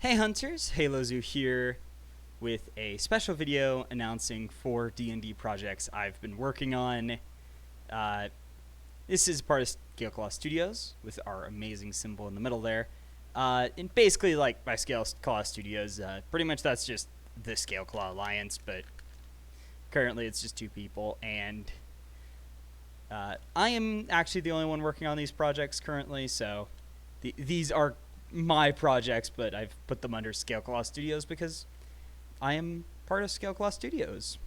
Hey Hunters, HaloZoo here with a special video announcing 4 D&D projects I've been working on. Uh, this is part of ScaleClaw Studios with our amazing symbol in the middle there. And basically, like by ScaleClaw Studios, pretty much that's just the ScaleClaw Alliance, but currently it's just 2 people, and I am actually the only one working on these projects currently, so these are my projects, but I've put them under ScaleClaw Studios because I am part of ScaleClaw Studios.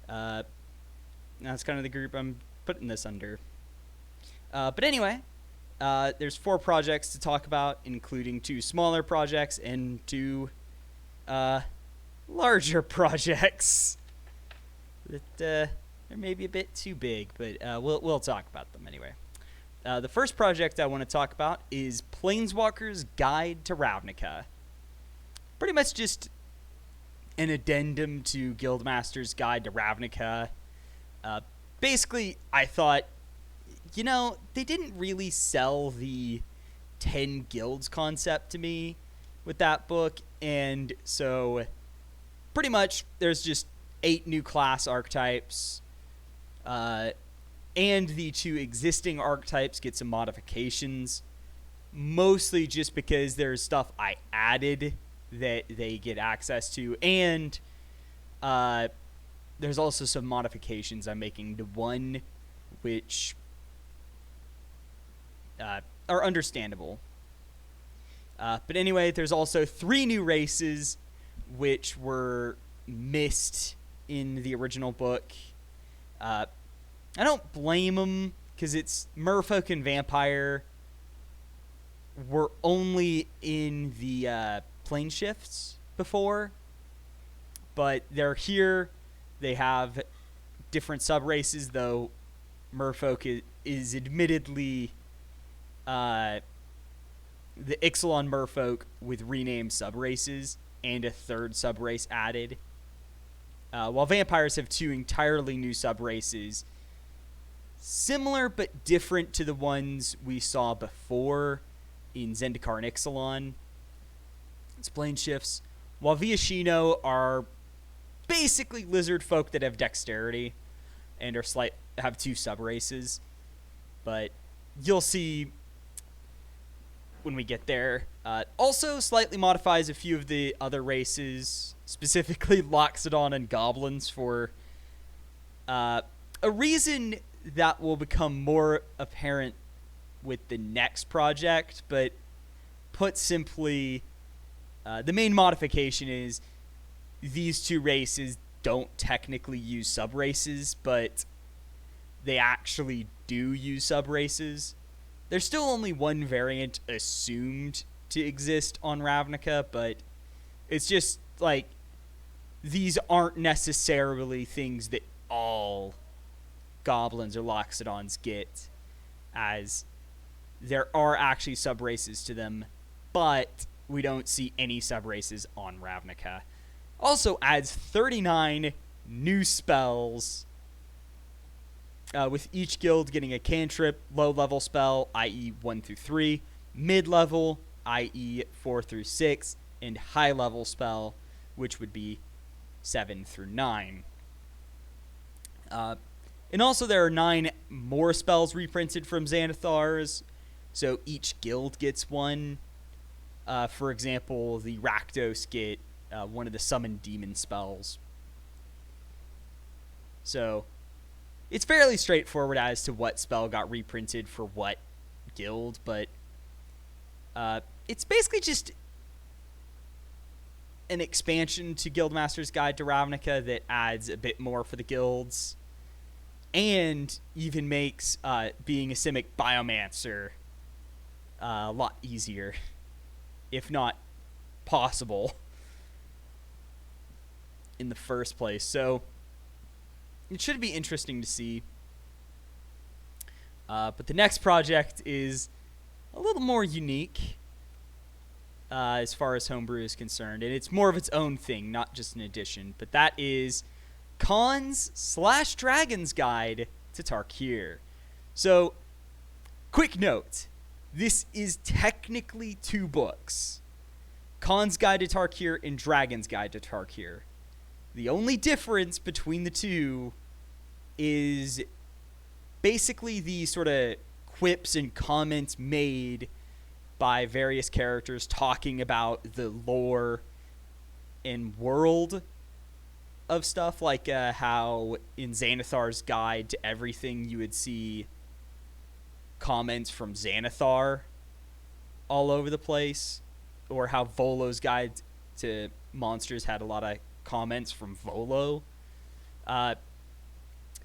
That's kind of the group I'm putting this under. But anyway, there's 4 projects to talk about, including 2 smaller projects and 2 larger projects that they're maybe a bit too big, but we'll talk about them anyway. The first project I want to talk about is Planewalkers Guide to Ravnica. Pretty much just an addendum to Guildmaster's Guide to Ravnica. Basically, I thought, they didn't really sell the 10 guilds concept to me with that book, and so pretty much there's just 8 new class archetypes, and the 2 existing archetypes get some modifications, mostly just because there's stuff I added that they get access to, and there's also some modifications I'm making to 1 which are understandable. But anyway, there's also 3 new races which were missed in the original book. I don't blame them, because it's merfolk and vampire were only in the plane shifts before, but they're here. They have different sub-races, though merfolk is admittedly the Ixalan merfolk with renamed sub-races and a 3rd sub-race added, while vampires have 2 entirely new sub-races, similar but different to the ones we saw before in Zendikar and Ixalan. It's plane shifts, while Viashino are basically lizard folk that have dexterity and have 2 sub-races, but you'll see when we get there. Also slightly modifies a few of the other races, specifically Loxodon and Goblins, for a reason that will become more apparent with the next project, but put simply, the main modification is these 2 races don't technically use sub-races, but they actually do use sub-races. There's still only 1 variant assumed to exist on Ravnica, but it's just like these aren't necessarily things that all Goblins or Loxodons get, as there are actually sub-races to them, but we don't see any sub-races on Ravnica. Also adds 39 new spells, with each guild getting a cantrip low-level spell, i.e. 1 through 3, mid-level, i.e. 4 through 6, and high-level spell, which would be 7 through 9. And also there are 9 more spells reprinted from Xanathar's, so each guild gets 1. For example, the Rakdos get 1 of the Summon Demon spells. So it's fairly straightforward as to what spell got reprinted for what guild, but it's basically just an expansion to Guildmaster's Guide to Ravnica that adds a bit more for the guilds, and even makes being a Simic Biomancer a lot easier, if not possible, in the first place. So it should be interesting to see. But the next project is a little more unique as far as Homebrew is concerned, and it's more of its own thing, not just an addition. But that is Cons/Dragons Guide to Tarkir. So, quick note, this is technically 2 books. Khan's Guide to Tarkir and Dragon's Guide to Tarkir. The only difference between the two is basically the sort of quips and comments made by various characters talking about the lore and world of stuff, like how in Xanathar's Guide to Everything you would see comments from Xanathar all over the place, or how Volo's Guide to Monsters had a lot of comments from Volo.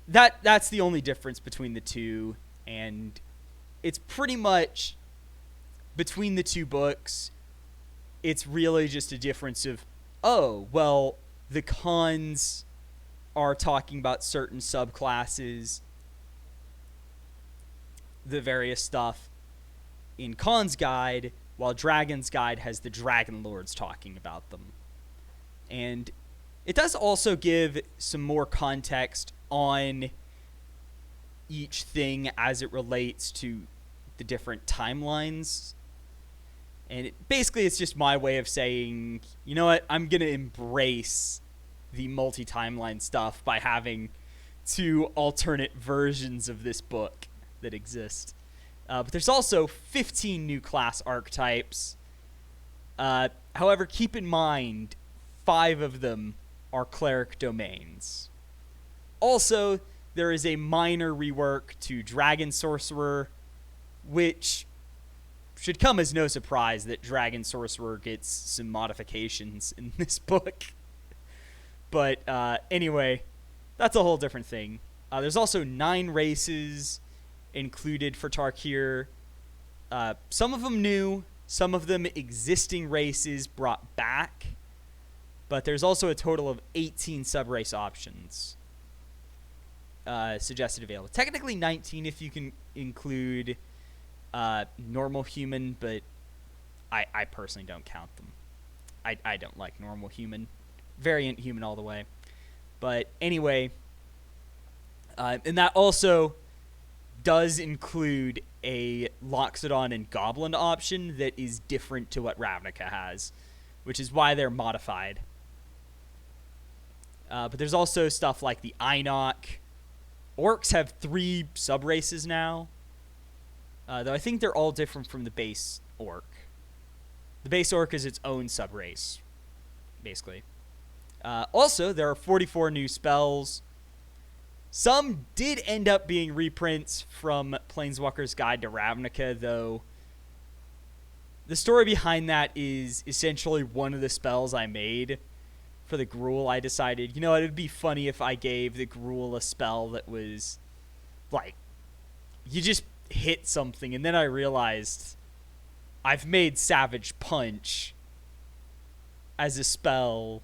That's the only difference between the two, and it's pretty much between the two books. It's really just a difference of, oh, well, the Khans are talking about certain subclasses, the various stuff in Khan's Guide, while Dragon's Guide has the Dragon Lords talking about them. And it does also give some more context on each thing as it relates to the different timelines. And basically it's just my way of saying, you know what, I'm going to embrace the multi-timeline stuff by having two alternate versions of this book that exist. But there's also 15 new class archetypes. However, keep in mind, 5 of them are cleric domains. Also, there is a minor rework to Dragon Sorcerer, which should come as no surprise that Dragon Sorcerer gets some modifications in this book. But anyway, that's a whole different thing. There's also 9 races included for Tarkir. Some of them new, some of them existing races brought back. But there's also a total of 18 sub-race options suggested available. Technically 19 if you can include normal human, but I personally don't count them. I don't like normal human. Variant human all the way. But anyway, and that also does include a Loxodon and Goblin option that is different to what Ravnica has, which is why they're modified. But there's also stuff like the Einok. Orcs have 3 sub-races now, though I think they're all different from the base Orc. The base Orc is its own sub-race, basically. Also, there are 44 new spells. Some did end up being reprints from Planeswalker's Guide to Ravnica, though the story behind that is essentially one of the spells I made for the Gruul. I decided, you know, it would be funny if I gave the Gruul a spell that was, like, you just hit something, and then I realized I've made Savage Punch as a spell,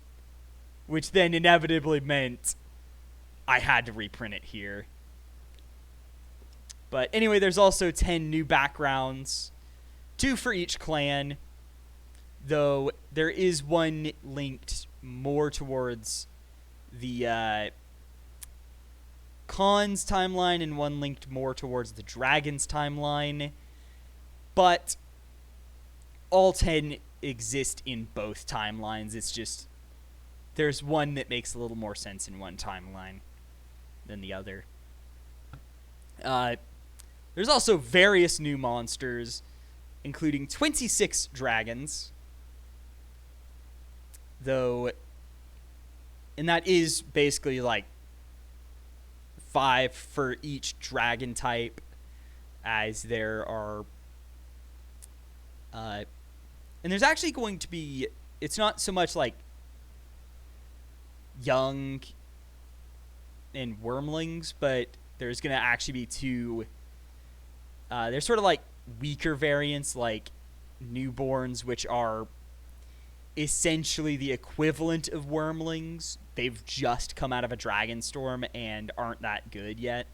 which then inevitably meant I had to reprint it here. But anyway, there's also 10 new backgrounds, 2 for each clan, though there is one linked more towards the Khan's timeline and one linked more towards the Dragon's timeline. But all 10 exist in both timelines. It's just there's one that makes a little more sense in one timeline than the other. There's also various new monsters, including 26 dragons, though, and that is basically like 5 for each dragon type, as there are, and there's actually going to be, it's not so much like young and wormlings, but there's going to actually be 2, they're sort of like weaker variants, like newborns, which are essentially the equivalent of wormlings. They've just come out of a dragon storm and aren't that good yet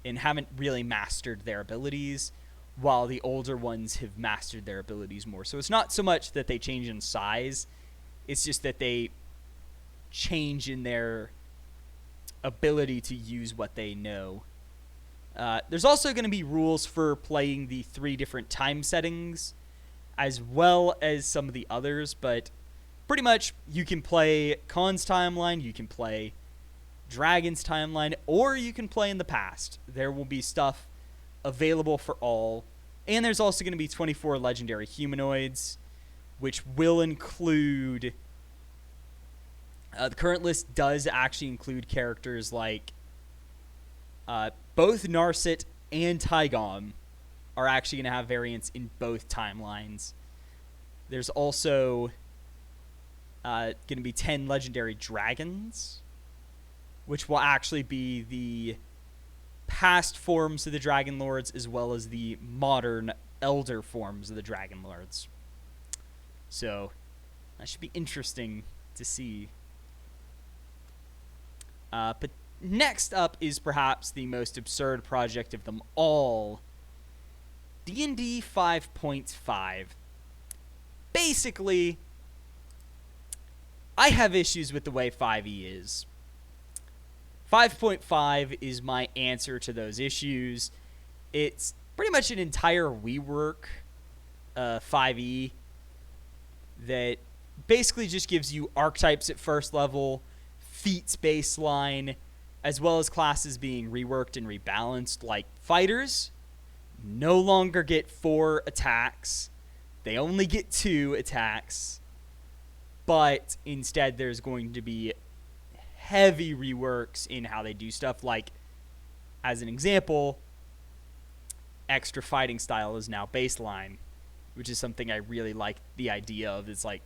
and haven't really mastered their abilities, while the older ones have mastered their abilities more. So it's not so much that they change in size, it's just that they change in their ability to use what they know. There's also going to be rules for playing the 3 different time settings as well as some of the others, but pretty much you can play Khan's timeline, you can play Dragon's timeline, or you can play in the past. There will be stuff available for all. And there's also going to be 24 legendary humanoids, which will include... the current list does actually include characters like both Narset and Tygom are actually going to have variants in both timelines. There's also going to be 10 legendary dragons, which will actually be the past forms of the Dragon Lords as well as the modern elder forms of the Dragon Lords. So that should be interesting to see. But next up is perhaps the most absurd project of them all, D&D 5.5. Basically, I have issues with the way 5e is. 5.5 is my answer to those issues. It's pretty much an entire rework 5e that basically just gives you archetypes at first level, feats baseline, as well as classes being reworked and rebalanced. Like fighters no longer get 4 attacks. They only get 2 attacks. But instead there's going to be heavy reworks in how they do stuff. Like, as an example, extra fighting style is now baseline, which is something I really like the idea of. It's like,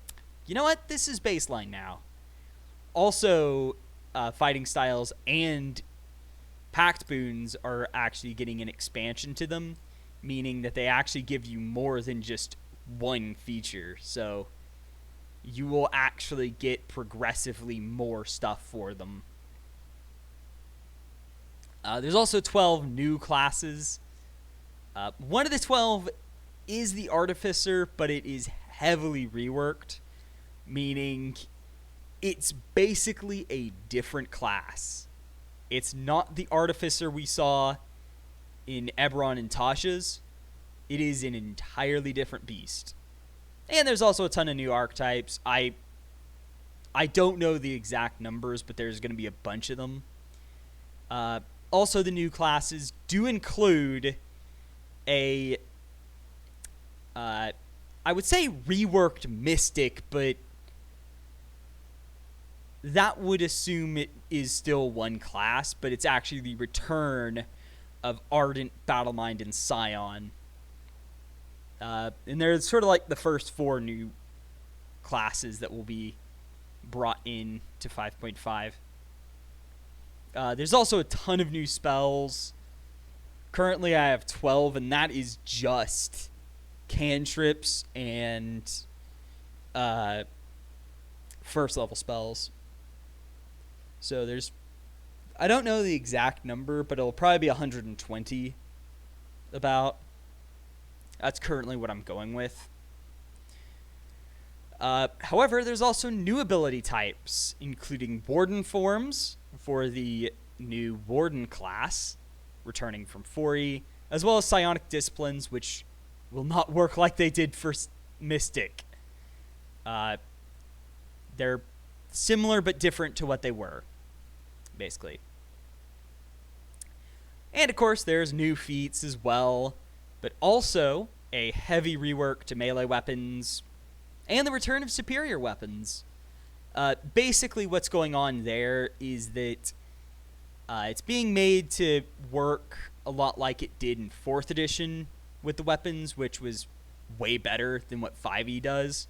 you know what? This is baseline now. Also, fighting styles and pact boons are actually getting an expansion to them, meaning that they actually give you more than just one feature. So you will actually get progressively more stuff for them. There's also 12 new classes. One of the 12 is the Artificer, but it is heavily reworked, meaning it's basically a different class. It's not the Artificer we saw in Eberron and Tasha's. It is an entirely different beast. And there's also a ton of new archetypes. I don't know the exact numbers, but there's going to be a bunch of them. Also, the new classes do include a, I would say reworked Mystic, but that would assume it is still one class, but it's actually the return of Ardent, Battlemind, and Scion. And they're sort of like the first 4 new classes that will be brought in to 5.5. There's also a ton of new spells. Currently I have 12, and that is just cantrips and first level spells. So there's, I don't know the exact number, but it'll probably be 120 about. That's currently what I'm going with. However, there's also new ability types, including Warden forms for the new Warden class, returning from 4E, as well as Psionic Disciplines, which will not work like they did for Mystic. They're similar but different to what they were, basically. And, of course, there's new feats as well, but also a heavy rework to melee weapons and the return of superior weapons. Basically, what's going on there is that it's being made to work a lot like it did in 4th edition with the weapons, which was way better than what 5e does.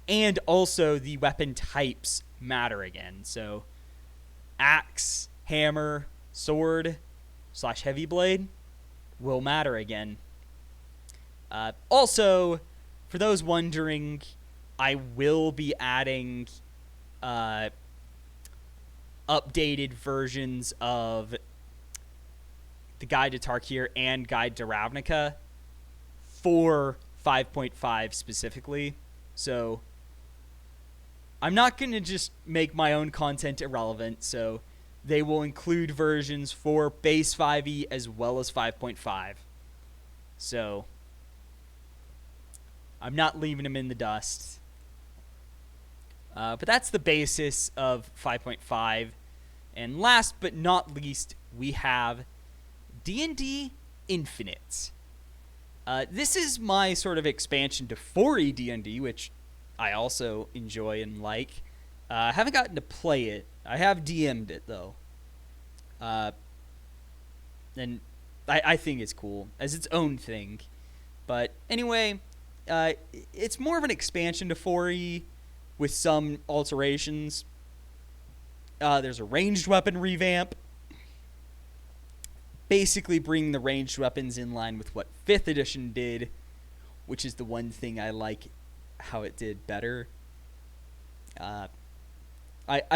And also, the weapon types matter again. So, axe, hammer, sword, / heavy blade will matter again. Also, for those wondering, I will be adding updated versions of the Guide to Tarkir and Guide to Ravnica for 5.5 specifically. So I'm not going to just make my own content irrelevant, so they will include versions for base 5e as well as 5.5. So I'm not leaving them in the dust. But that's the basis of 5.5. And last but not least, we have D&D Infinite. This is my sort of expansion to 4E D&D, which I also enjoy and like. I haven't gotten to play it. I have DM'd it, though. And I think it's cool as its own thing. But anyway, it's more of an expansion to 4E with some alterations. There's a ranged weapon revamp. Basically bringing the ranged weapons in line with what 5th edition did, which is the one thing I like how it did better. I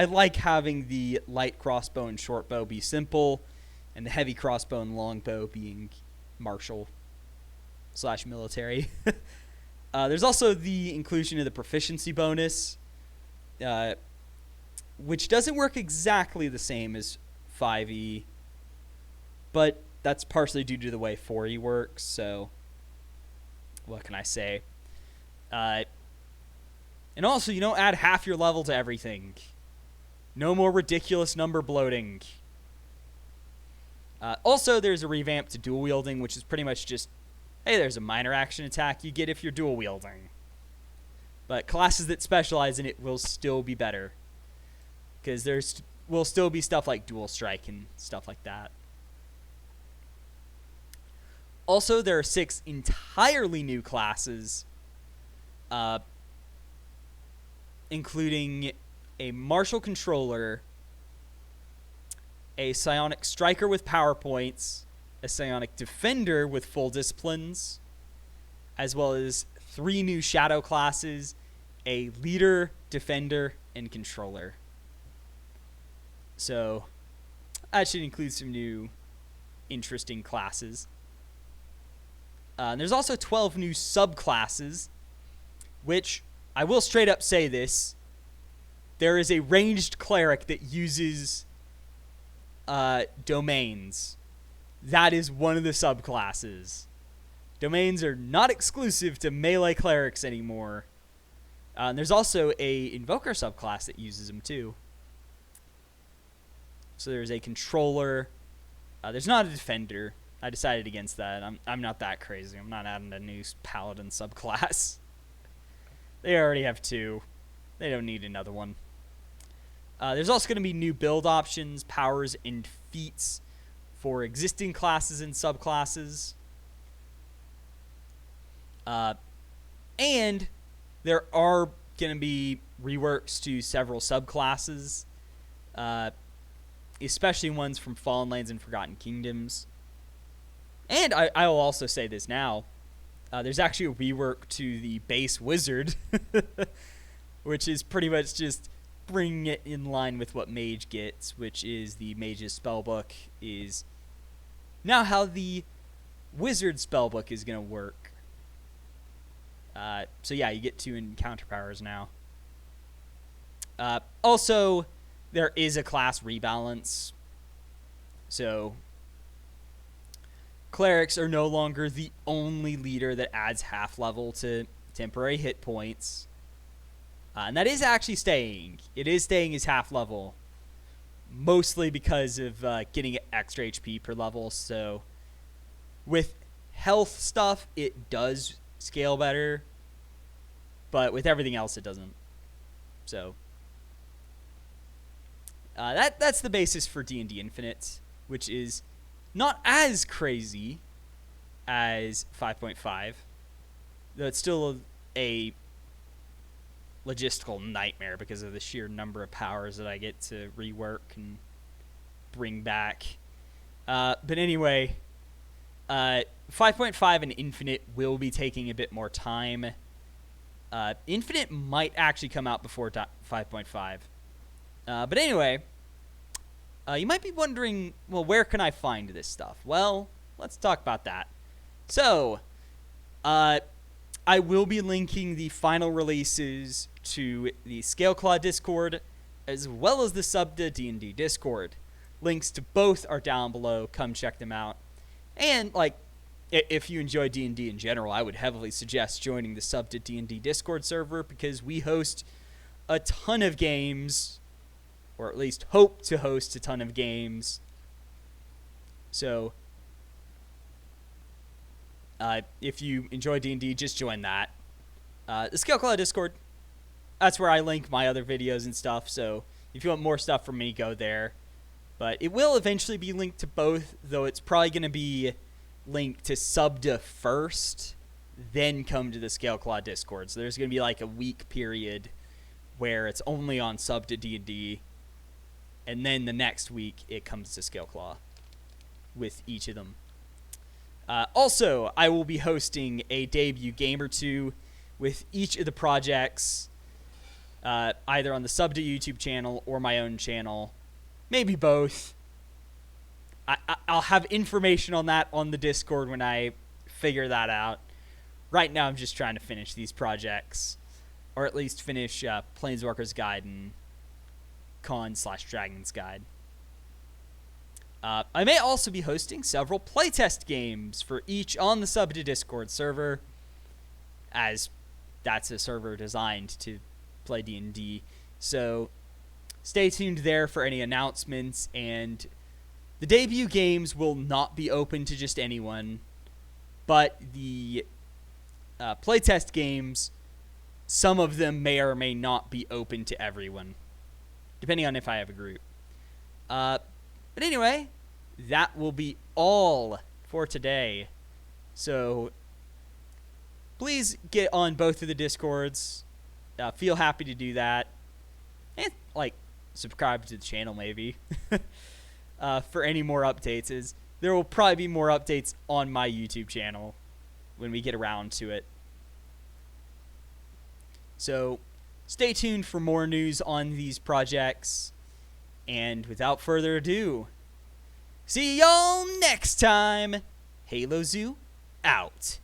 like having the light crossbow and short bow be simple, and the heavy crossbow and longbow being martial / military. There's also the inclusion of the proficiency bonus, which doesn't work exactly the same as 5e, but that's partially due to the way 4e works, so what can I say? And also, add half your level to everything. No more ridiculous number bloating. Also, there's a revamp to dual wielding, which is pretty much just, hey, there's a minor action attack you get if you're dual wielding. But classes that specialize in it will still be better, because will still be stuff like dual strike and stuff like that. Also, there are 6 entirely new classes, including a martial controller, a psionic striker with power points, a psionic defender with full disciplines, as well as 3 new shadow classes, a leader, defender, and controller. So that should include some new interesting classes. There's also 12 new subclasses, which I will straight up say this. There is a ranged cleric that uses domains. That is one of the subclasses. Domains are not exclusive to melee clerics anymore. There's also a invoker subclass that uses them too. So there's a controller. There's not a defender. I decided against that. I'm not that crazy. I'm not adding a new paladin subclass. They already have 2. They don't need another one. There's also going to be new build options, powers, and feats for existing classes and subclasses. And there are going to be reworks to several subclasses, especially ones from Fallen Lands and Forgotten Kingdoms. And I will also say this now. There's actually a rework to the base wizard, which is pretty much just bringing it in line with what mage gets, which is the mage's spellbook is now how the wizard spellbook is going to work. So yeah, you get 2 encounter powers now. Also, there is a class rebalance. So clerics are no longer the only leader that adds half level to temporary hit points. And that is actually staying. It is staying as half level, mostly because of getting extra HP per level. So with health stuff, it does scale better, but with everything else, it doesn't. So that's the basis for D&D Infinite, which is not as crazy as 5.5, though it's still a logistical nightmare because of the sheer number of powers that I get to rework and bring back. But anyway, 5.5 and Infinite will be taking a bit more time. Infinite might actually come out before 5.5. But anyway, you might be wondering, well, where can I find this stuff? Well, let's talk about that. So, I will be linking the final releases to the ScaleClaw Discord, as well as the Subda D&D Discord. Links to both are down below. Come check them out. And, if you enjoy D&D in general, I would heavily suggest joining the Sub to D&D Discord server, because we host a ton of games, or at least hope to host a ton of games. So if you enjoy D&D, just join that. The ScaleClaw Discord, that's where I link my other videos and stuff, so if you want more stuff from me, go there. But it will eventually be linked to both, though it's probably going to be linked to Subda first, then come to the ScaleClaw Discord. So there's going to be like a week period where it's only on Subda D&D, and then the next week it comes to ScaleClaw with each of them. Also, I will be hosting a debut game or two with each of the projects, either on the Subda YouTube channel or my own channel. Maybe both. I'll have information on that on the Discord when I figure that out. Right now, I'm just trying to finish these projects, or at least finish Planewalkers Guide and Con/Dragons Guide. I may also be hosting several playtest games for each on the Subda Discord server, as that's a server designed to play D&D. So stay tuned there for any announcements, and the debut games will not be open to just anyone, but the playtest games, some of them may or may not be open to everyone, depending on if I have a group. But anyway, that will be all for today. So please get on both of the Discords. Feel happy to do that. And, subscribe to the channel maybe for any more updates. There will probably be more updates on my YouTube channel when we get around to it. So stay tuned for more news on these projects. And without further ado, see y'all next time. HaloZoo out.